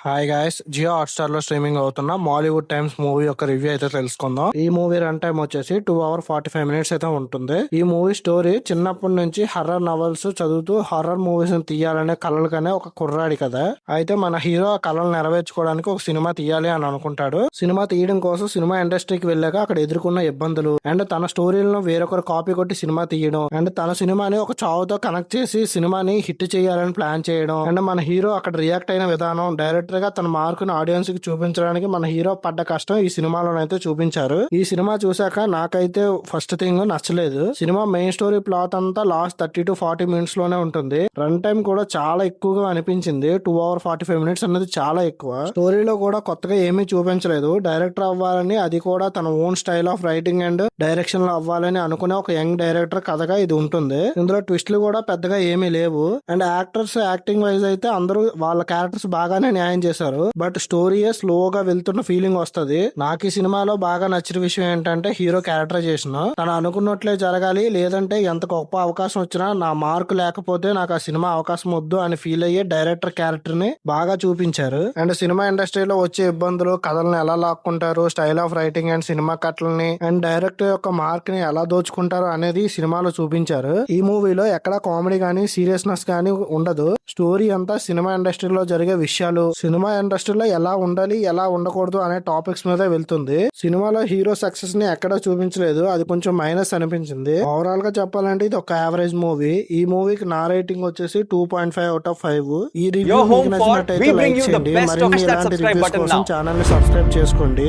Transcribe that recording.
Hi guys, Jio Hotstar లో streaming అవుతున్న Mollywood times movie యొక్క రివ్యూ అయితే తెలుసుకుందాం. ఈ మూవీ రన్ టైం వచ్చేసి 2 hours 45 minutes అయితే ఉంటుంది. ఈ మూవీ స్టోరీ చిన్నప్పటి నుంచి హర్రర్ నవల్స్ చదువుతూ హారర్ మూవీస్ తీయాలనే కలలుగానే ఒక కుర్రాడి కదా. అయితే మన హీరో ఆ కళలు నెరవేర్చుకోవడానికి ఒక సినిమా తీయాలి అని అనుకుంటాడు. సినిమా తీయడం కోసం సినిమా ఇండస్ట్రీకి వెళ్ళాక అక్కడ ఎదుర్కొన్న ఇబ్బందులు అండ్ తన స్టోరీలను వేరొకరు కాపీ కొట్టి సినిమా తీయడం అండ్ తన సినిమాని ఒక చావుతో కనెక్ట్ చేసి సినిమాని హిట్ చేయాలని ప్లాన్ చేయడం అండ్ మన హీరో అక్కడ రియాక్ట్ అయిన విధానం డైరెక్టర్ గా తన మార్కును ఆడియన్స్ కి చూపించడానికి మన హీరో పడ్డ కష్టం ఈ సినిమాలోనైతే చూపించారు. ఈ సినిమా చూసాక నాకైతే ఫస్ట్ థింగ్ నచ్చలేదు. సినిమా మెయిన్ స్టోరీ ప్లాట్ అంతా లాస్ట్ 30 to 40 minutes లోనే ఉంటుంది. రన్ టైం కూడా చాలా ఎక్కువగా అనిపించింది. 2 hours 45 minutes అనేది చాలా ఎక్కువ. స్టోరీలో కూడా కొత్తగా ఏమీ చూపించలేదు. డైరెక్టర్ అవ్వాలని, అది కూడా తన own style of writing and direction లో అవ్వాలని అనుకునే ఒక యంగ్ డైరెక్టర్ కథగా ఇది ఉంటుంది. ఇందులో ట్విస్ట్లు కూడా పెద్దగా ఏమీ లేవు అండ్ యాక్టర్స్ యాక్టింగ్ వైజ్ అయితే అందరూ వాళ్ళ క్యారెక్టర్స్ బాగానే న్యాయం చేశారు. బట్ స్టోరీయే స్లోగా వెళ్తున్న ఫీలింగ్ వస్తది. నాకు ఈ సినిమాలో బాగా నచ్చిన విషయం ఏంటంటే హీరో క్యారెక్టరైజేషన్. తను అనుకున్నట్లే జరగాలి, లేదంటే ఎంత గొప్ప అవకాశం వచ్చినా నా మార్కు లేకపోతే నాకు ఆ సినిమా అవకాశం వద్దు అని ఫీల్ అయ్యే డైరెక్టర్ క్యారెక్టర్ ని బాగా చూపించారు. అండ్ సినిమా ఇండస్ట్రీలో వచ్చే ఇబ్బందులు, కథలను ఎలా లాక్కుంటారు, style of writing and cinema కట్లని అండ్ డైరెక్టర్ యొక్క మార్క్ ని ఎలా దోచుకుంటారు అనేది సినిమాలో చూపించారు. ఈ మూవీలో ఎక్కడ కామెడీ గానీ సీరియస్నెస్ గానీ ఉండదు. స్టోరీ అంతా సినిమా ఇండస్ట్రీలో జరిగే విషయాలు, సినిమా ఇండస్ట్రీలో ఎలా ఉండాలి, ఎలా ఉండకూడదు అనే టాపిక్స్ మీద వెళ్తుంది. సినిమాలో హీరో సక్సెస్ ని ఎక్కడా చూపించలేదు. అది కొంచెం మైనస్ అనిపించింది. ఓవరాల్ గా చెప్పాలంటే ఇది ఒక యావరేజ్ మూవీ. ఈ మూవీకి నా రేటింగ్ వచ్చేసి 2.5/5. ఈ రివ్యూ మీకు నచ్చినట్టయితే లైక్ చేయండి. మరిన్ని ఇలాంటి రివ్యూస్ కోసం ఛానల్ ని సబ్స్క్రైబ్ చేసుకోండి.